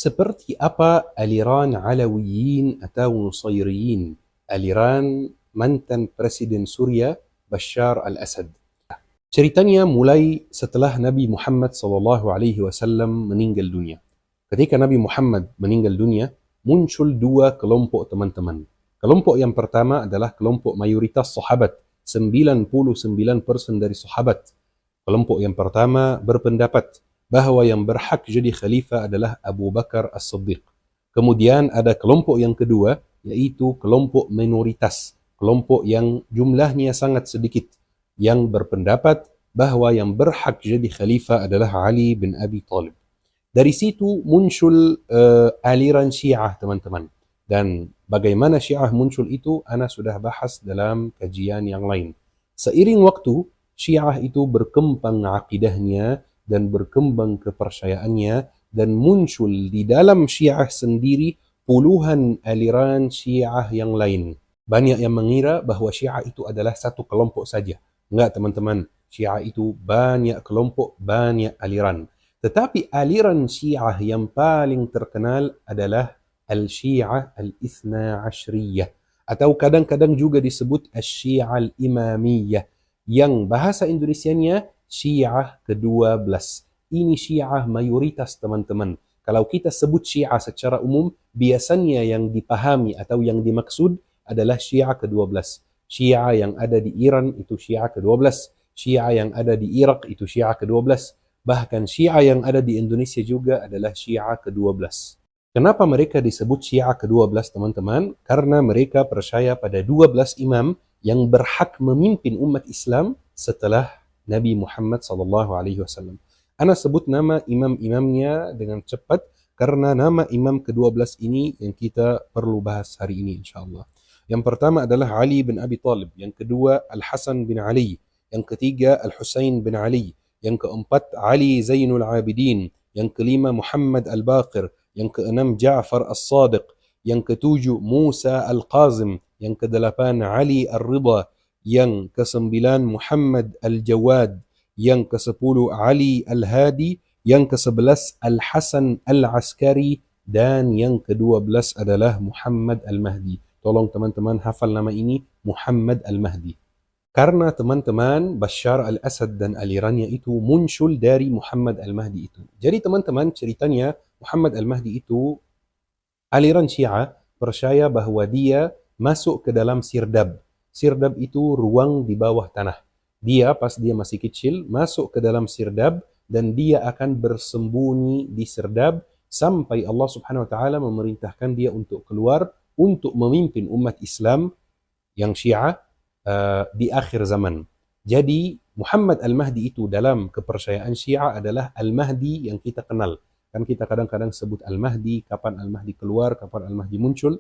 Seperti apa aliran Alawiyin atau Nusairiyin, aliran mantan Presiden Suria Bashar al-Assad. Ceritanya mulai setelah Nabi Muhammad SAW meninggal dunia. Ketika Nabi Muhammad meninggal dunia, muncul dua kelompok teman-teman. Kelompok yang pertama adalah kelompok mayoritas sahabat, 99% dari sahabat. Kelompok yang pertama berpendapat bahwa yang berhak jadi khalifah adalah Abu Bakar As-Siddiq. Kemudian ada kelompok yang kedua, yaitu kelompok minoritas, kelompok yang jumlahnya sangat sedikit, yang berpendapat bahwa yang berhak jadi khalifah adalah Ali bin Abi Thalib. Dari situ muncul aliran Syiah, teman-teman. Dan bagaimana Syiah muncul itu, ana sudah bahas dalam kajian yang lain. Seiring waktu, Syiah itu berkembang akidahnya dan berkembang kepercayaannya, dan muncul di dalam Syiah sendiri puluhan aliran Syiah yang lain. Banyak yang mengira bahwa Syiah itu adalah satu kelompok saja. Enggak, teman-teman. Syiah itu banyak kelompok, banyak aliran. Tetapi aliran Syiah yang paling terkenal adalah Al-Syiah Al-Ithna Ashriyah, atau kadang-kadang juga disebut Al-Syiah Al-Imamiyah, yang bahasa Indonesianya Syiah ke-12. Ini Syiah mayoritas, teman-teman. Kalau kita sebut Syiah secara umum, biasanya yang dipahami atau yang dimaksud adalah Syiah ke-12. Syiah yang ada di Iran itu Syiah ke-12. Syiah yang ada di Irak itu Syiah ke-12. Bahkan Syiah yang ada di Indonesia juga adalah Syiah ke-12. Kenapa mereka disebut Syiah ke-12, teman-teman? Karena mereka percaya pada 12 imam yang berhak memimpin umat Islam setelah Nabi Muhammad SAW. Ana sebut nama imam-imamnya dengan cepat karena nama imam ke-12 ini yang kita perlu bahas hari ini, insyaAllah. Yang pertama adalah Ali bin Abi Thalib, yang kedua Al-Hasan bin Ali, yang ketiga Al-Husain bin Ali, yang keempat Ali Zainul Abidin, yang kelima Muhammad Al-Baqir, yang keenam Ja'far As-Sadiq, yang ketujuh Musa Al-Qazim, yang kedelapan Ali Ar-Ridha, yang kesembilan Muhammad Al-Jawad, yang kesepuluh Ali Al-Hadi, yang ke-11 Al-Hasan Al-Askari, dan yang ke-12 adalah Muhammad Al-Mahdi. Tolong teman-teman hafal nama ini, Muhammad Al-Mahdi. Karena teman-teman Bashar al-Assad dan alirannya itu muncul dari Muhammad Al-Mahdi itu. Jadi teman-teman, ceritanya Muhammad Al-Mahdi itu aliran Syiah percaya bahwa dia masuk ke dalam sirdab. Sirdab itu ruang di bawah tanah. Dia pas dia masih kecil masuk ke dalam sirdab dan dia akan bersembunyi di sirdab sampai Allah Subhanahu wa taala memerintahkan dia untuk keluar untuk memimpin umat Islam yang Syiah di akhir zaman. Jadi Muhammad Al-Mahdi itu dalam kepercayaan Syiah adalah Al-Mahdi yang kita kenal. Kan kita kadang-kadang sebut Al-Mahdi, kapan Al-Mahdi keluar, kapan Al-Mahdi muncul.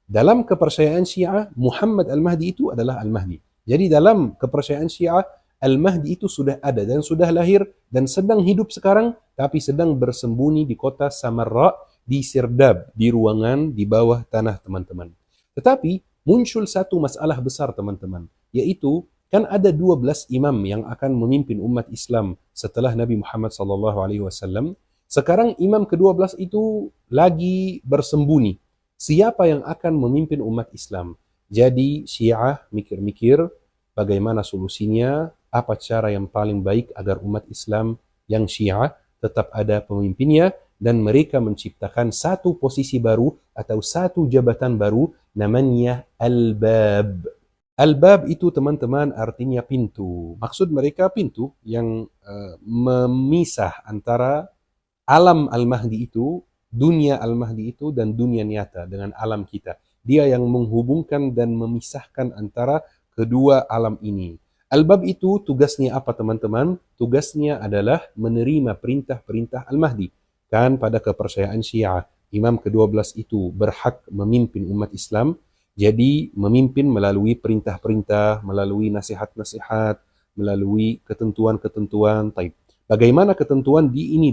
Dalam kepercayaan Syiah, Muhammad Al-Mahdi itu adalah Al-Mahdi. Jadi dalam kepercayaan Syiah, Al-Mahdi itu sudah ada dan sudah lahir dan sedang hidup sekarang, tapi sedang bersembunyi di kota Samarra, di sirdab, di ruangan di bawah tanah, teman-teman. Tetapi muncul satu masalah besar, teman-teman, yaitu kan ada 12 imam yang akan memimpin umat Islam setelah Nabi Muhammad SAW. Sekarang imam ke-12 itu lagi bersembunyi. Siapa yang akan memimpin umat Islam? Jadi Syiah mikir-mikir bagaimana solusinya, apa cara yang paling baik agar umat Islam yang Syiah tetap ada pemimpinnya, dan mereka menciptakan satu posisi baru atau satu jabatan baru namanya Al-Bab. Al-Bab itu, teman-teman, artinya pintu. Maksud mereka pintu yang memisah antara alam Al-Mahdi itu, dunia Al-Mahdi itu, dan dunia nyata dengan alam kita. Dia yang menghubungkan dan memisahkan antara kedua alam ini. Al-Bab itu tugasnya apa, teman-teman? Tugasnya adalah menerima perintah-perintah Al-Mahdi. Kan pada kepercayaan Syiah, imam ke-12 itu berhak memimpin umat Islam. Jadi memimpin melalui perintah-perintah, melalui nasihat-nasihat, melalui ketentuan-ketentuan. Bagaimana ketentuan ini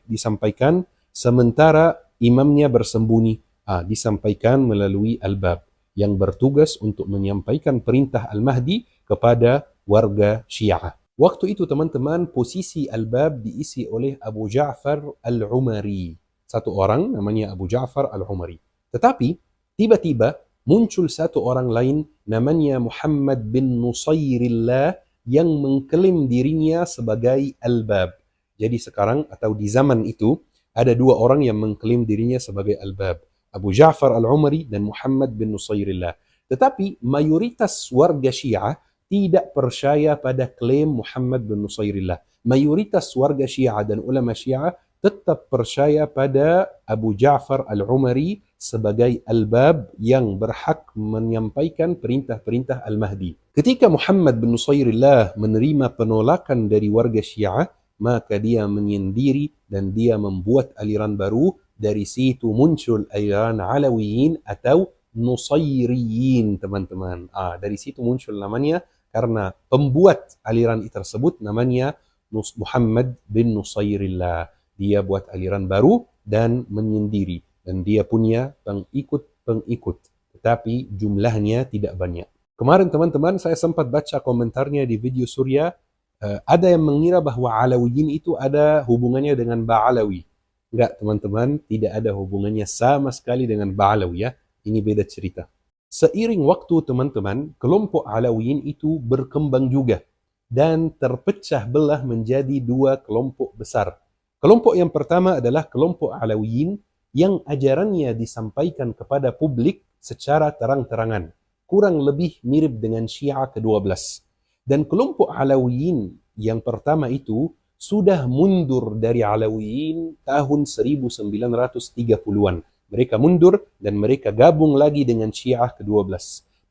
disampaikan sementara imamnya bersembunyi? Disampaikan melalui Al-Bab yang bertugas untuk menyampaikan perintah Al-Mahdi kepada warga Syiah. Waktu itu, teman-teman, posisi Al-Bab diisi oleh Abu Ja'far Al-Umari. satu orang namanya Abu Ja'far Al-Umari. Tetapi tiba-tiba muncul satu orang lain namanya Muhammad bin Nusairillah yang mengklaim dirinya sebagai Al-Bab. Jadi sekarang atau di zaman itu ada dua orang yang mengklaim dirinya sebagai Al-Bab, Abu Ja'far Al-Umari dan Muhammad bin Nusairillah. Tetapi mayoritas warga Syiah tidak percaya pada klaim Muhammad bin Nusairillah. Mayoritas warga Syiah dan ulama Syiah tetap percaya pada Abu Ja'far Al-Umari sebagai Al-Bab yang berhak menyampaikan perintah-perintah Al-Mahdi. Ketika Muhammad bin Nusairillah menerima penolakan dari warga Syiah, maka dia menyendiri dan dia membuat aliran baru. Dari situ muncul aliran Alawiyin atau Nusairiyin, teman-teman. Dari situ muncul namanya karena pembuat aliran tersebut namanya Muhammad bin Nusairillah. Dia buat aliran baru dan menyendiri. Dan dia punya pengikut-pengikut. Tetapi jumlahnya tidak banyak. Kemarin teman-teman saya sempat baca komentarnya di video Surya. Ada yang mengira bahwa Alawiyin itu ada hubungannya dengan Ba'alawi. Enggak teman-teman, tidak ada hubungannya sama sekali dengan Ba'alawi ya. Ini beda cerita. Seiring waktu teman-teman, kelompok Alawiyin itu berkembang juga. Dan terpecah belah menjadi dua kelompok besar. Kelompok yang pertama adalah kelompok Alawiyin yang ajarannya disampaikan kepada publik secara terang-terangan. Kurang lebih mirip dengan Syiah ke-12. Dan kelompok Alawiyin yang pertama itu sudah mundur dari Alawiyin tahun 1930-an. Mereka mundur dan mereka gabung lagi dengan Syiah ke-12.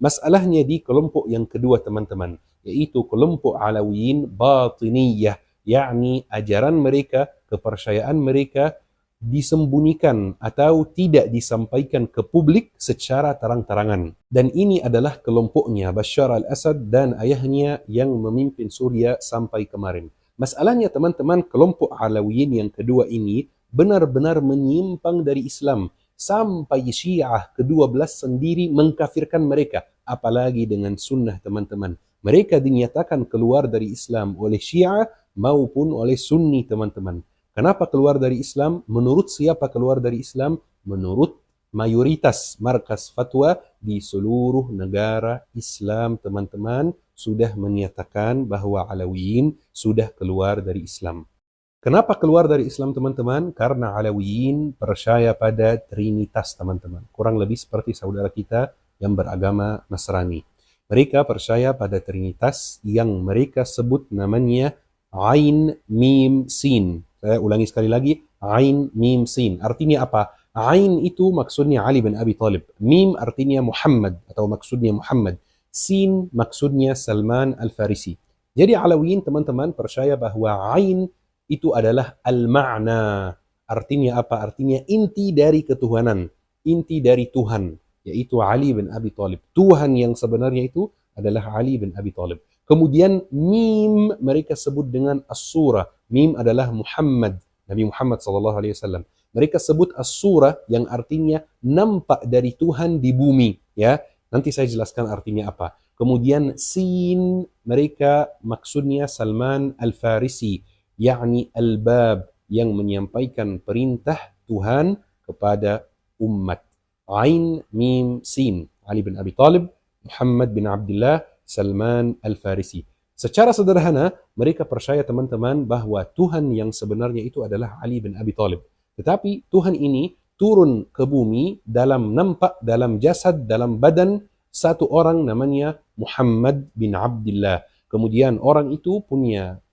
Masalahnya di kelompok yang kedua teman-teman, yaitu kelompok Alawiyin Batiniyah, yakni ajaran mereka, kepercayaan mereka disembunyikan atau tidak disampaikan ke publik secara terang-terangan. Dan ini adalah kelompoknya Bashar al-Assad dan ayahnya yang memimpin Suria sampai kemarin. Masalahnya teman-teman, kelompok Alawiyin yang kedua ini benar-benar menyimpang dari Islam. Sampai Syiah ke-12 sendiri mengkafirkan mereka. Apalagi dengan sunnah teman-teman. Mereka dinyatakan keluar dari Islam oleh Syiah maupun oleh Sunni teman-teman. Kenapa keluar dari Islam? Menurut siapa keluar dari Islam? Menurut mayoritas markas fatwa di seluruh negara Islam teman-teman sudah menyatakan bahwa Alawiyin sudah keluar dari Islam. Kenapa keluar dari Islam teman-teman? Karena Alawiyin percaya pada Trinitas teman-teman. Kurang lebih seperti saudara kita yang beragama Nasrani. Mereka percaya pada Trinitas yang mereka sebut namanya Ain Mim Sin. Saya ulangi sekali lagi, Ain Mim Sin. Artinya apa? Ain itu maksudnya Ali bin Abi Thalib. Mim artinya Muhammad atau maksudnya Muhammad. Sin maksudnya Salman Al-Farisi. Jadi Alawiyin teman-teman percaya bahwa Ain itu adalah al-ma'na. Artinya apa? Artinya inti dari ketuhanan. Inti dari Tuhan. Yaitu Ali bin Abi Thalib. Tuhan yang sebenarnya itu adalah Ali bin Abi Thalib. Kemudian mim mereka sebut dengan as-surah. Mim adalah Muhammad, Nabi Muhammad SAW. Mereka sebut as-surah yang artinya nampak dari Tuhan di bumi. Ya, nanti saya jelaskan artinya apa. Kemudian sin mereka maksudnya Salman Al-Farisi, yakni al-bab yang menyampaikan perintah Tuhan kepada umat. Ain Mim Sin, Ali bin Abi Thalib, Muhammad bin Abdullah, Salman Al-Farisi. Secara sederhana, mereka percaya teman-teman bahwa Tuhan yang sebenarnya itu adalah Ali bin Abi Thalib. Tetapi Tuhan ini turun ke bumi dalam nampak, dalam jasad, dalam badan satu orang namanya Muhammad bin Abdullah. Kemudian orang itu punya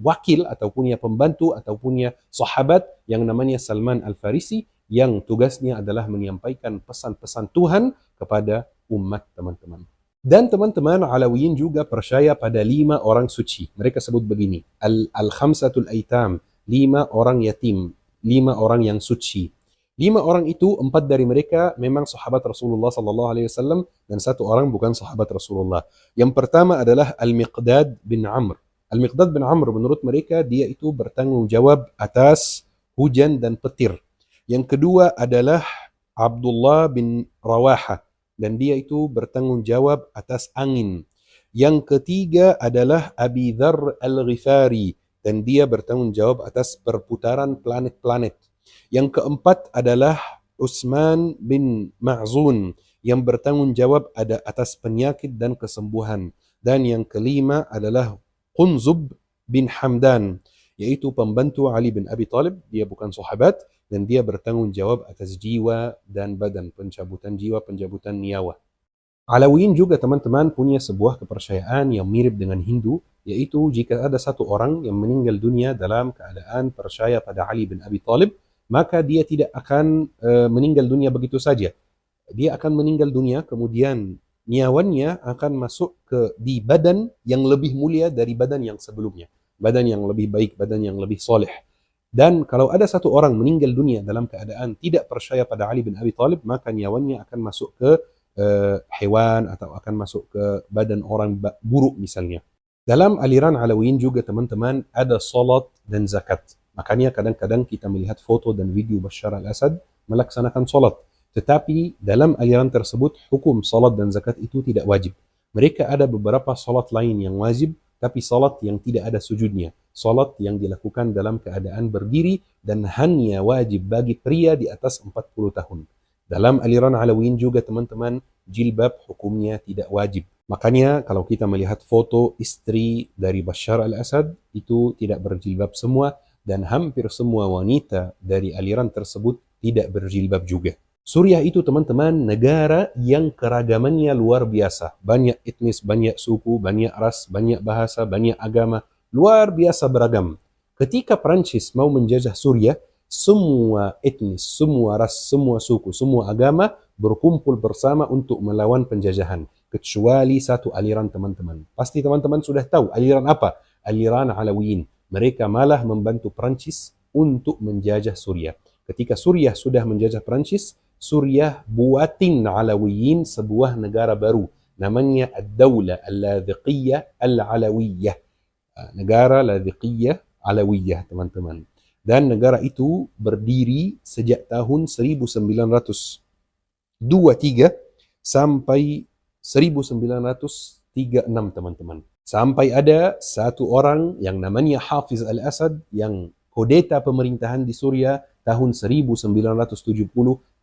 wakil atau punya pembantu atau punya sahabat yang namanya Salman Al-Farisi yang tugasnya adalah menyampaikan pesan-pesan Tuhan kepada umat teman-teman. Dan teman-teman Alawiyin juga percaya pada 5 orang suci. Mereka sebut begini, Al-Khamsatul Aitam, 5 orang yatim, 5 orang yang suci. 5 orang itu, 4 dari mereka memang sahabat Rasulullah SAW dan 1 orang bukan sahabat Rasulullah. Yang pertama adalah Al-Miqdad bin Amr. Al-Miqdad bin Amr menurut mereka dia itu bertanggung jawab atas hujan dan petir. Yang kedua adalah Abdullah bin Rawaha dan dia itu bertanggung jawab atas angin. Yang ketiga adalah Abi Dzar Al-Ghifari dan dia bertanggung jawab atas perputaran planet-planet. Yang keempat adalah Utsman bin Ma'zun yang bertanggung jawab atas penyakit dan kesembuhan. Dan yang kelima adalah Qunzub bin Hamdan, yaitu pembantu Ali bin Abi Thalib. Dia bukan sahabat dan dia bertanggung jawab atas jiwa dan badan, pencabutan jiwa, pencabutan nyawa. Alawiyin juga teman-teman punya sebuah kepercayaan yang mirip dengan Hindu, yaitu jika ada satu orang yang meninggal dunia dalam keadaan percaya pada Ali bin Abi Thalib, maka dia tidak akan meninggal dunia begitu saja. Dia akan meninggal dunia, kemudian nyawanya akan masuk di badan yang lebih mulia dari badan yang sebelumnya, badan yang lebih baik, badan yang lebih soleh. Dan kalau ada satu orang meninggal dunia dalam keadaan tidak percaya pada Ali bin Abi Thalib, maka nyawanya akan masuk ke hewan atau akan masuk ke badan orang buruk misalnya. Dalam aliran Alawiyin juga teman-teman ada salat dan zakat. Makanya kadang-kadang kita melihat foto dan video Bashar al-Assad melaksanakan salat. Tetapi dalam aliran tersebut hukum salat dan zakat itu tidak wajib. Mereka ada beberapa salat lain yang wajib, tapi salat yang tidak ada sujudnya. Salat yang dilakukan dalam keadaan berdiri dan hanya wajib bagi pria di atas 40 tahun. Dalam aliran Alawiyin juga teman-teman, jilbab hukumnya tidak wajib. Makanya kalau kita melihat foto istri dari Bashar al-Assad, itu tidak berjilbab semua, dan hampir semua wanita dari aliran tersebut tidak berjilbab juga. Suriah itu teman-teman negara yang keragamannya luar biasa. Banyak etnis, banyak suku, banyak ras, banyak bahasa, banyak agama. Luar biasa beragam. Ketika Prancis mau menjajah Suriah, semua etnis, semua ras, semua suku, semua agama berkumpul bersama untuk melawan penjajahan. Kecuali satu aliran teman-teman. Pasti teman-teman sudah tahu aliran apa? Aliran Alawiyin. Mereka malah membantu Prancis untuk menjajah Suriah. Ketika Suriah sudah menjajah Prancis, Suriah buatin Alawiyin sebuah negara baru. Namanya Ad-Dawla Al-Ladhiqiyah Al-Alawiyah. Negara Ladhiqiyah Alawiyah teman-teman. Dan negara itu berdiri sejak tahun 1923 sampai 1936 teman-teman. Sampai ada satu orang yang namanya Hafiz al-Assad yang kudeta pemerintahan di Suriah tahun 1970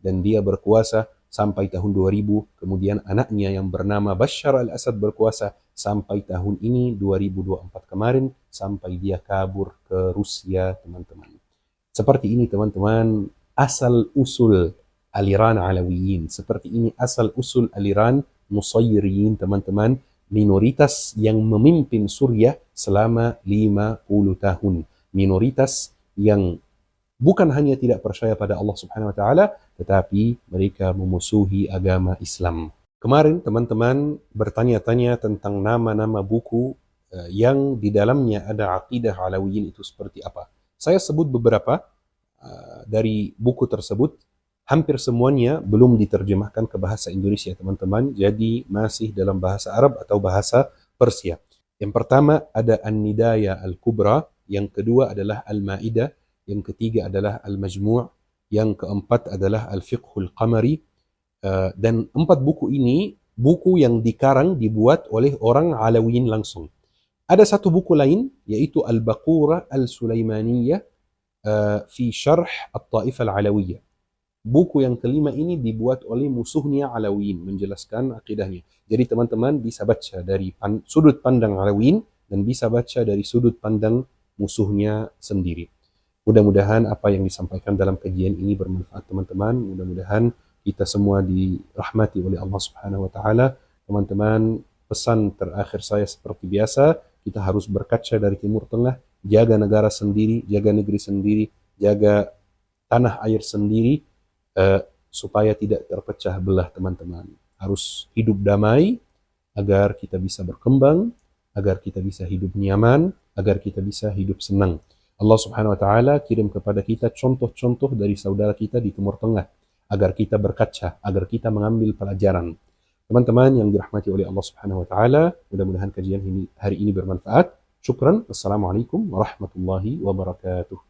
dan dia berkuasa sampai tahun 2000. Kemudian anaknya yang bernama Bashar al-Assad berkuasa sampai tahun ini 2024 kemarin, sampai dia kabur ke Rusia teman-teman. Seperti ini teman-teman asal usul aliran Alawiyin. Seperti ini asal usul aliran Nusayriyin teman-teman, minoritas yang memimpin Suriah selama 50 tahun. Minoritas yang bukan hanya tidak percaya pada Allah Subhanahu wa taala, tetapi mereka memusuhi agama Islam. Kemarin teman-teman bertanya-tanya tentang nama-nama buku yang di dalamnya ada aqidah Alawiyin itu seperti apa. Saya sebut beberapa dari buku tersebut. Hampir semuanya belum diterjemahkan ke bahasa Indonesia teman-teman, jadi masih dalam bahasa Arab atau bahasa Persia. Yang pertama ada An-Nidaya Al-Kubra, yang kedua adalah Al-Ma'idah, yang ketiga adalah Al-Majmu', yang keempat adalah Al-Fiqhul Qamari. Dan empat buku ini buku yang dibuat oleh orang Alawiyin langsung. Ada satu buku lain yaitu Al-Baqura Al-Sulaimaniyah fi Syarh At-Taifah Al-Alawiyah. Buku yang kelima ini dibuat oleh musuhnya Alawiyin, menjelaskan akidahnya. Jadi teman-teman bisa baca dari sudut pandang Alawiyin dan bisa baca dari sudut pandang musuhnya sendiri. Mudah-mudahan apa yang disampaikan dalam kajian ini bermanfaat teman-teman. Mudah-mudahan kita semua dirahmati oleh Allah Subhanahu wa taala. Teman-teman, pesan terakhir saya seperti biasa, kita harus berkaca dari Timur Tengah, jaga negara sendiri, jaga negeri sendiri, jaga tanah air sendiri, supaya tidak terpecah belah teman-teman. Harus hidup damai agar kita bisa berkembang, agar kita bisa hidup nyaman, agar kita bisa hidup senang. Allah Subhanahu wa taala kirim kepada kita contoh-contoh dari saudara kita di Timur Tengah agar kita berkaca, agar kita mengambil pelajaran. Teman-teman yang dirahmati oleh Allah Subhanahu wa taala, mudah-mudahan kajian hari ini bermanfaat. Syukran. Wassalamualaikum warahmatullahi wabarakatuh.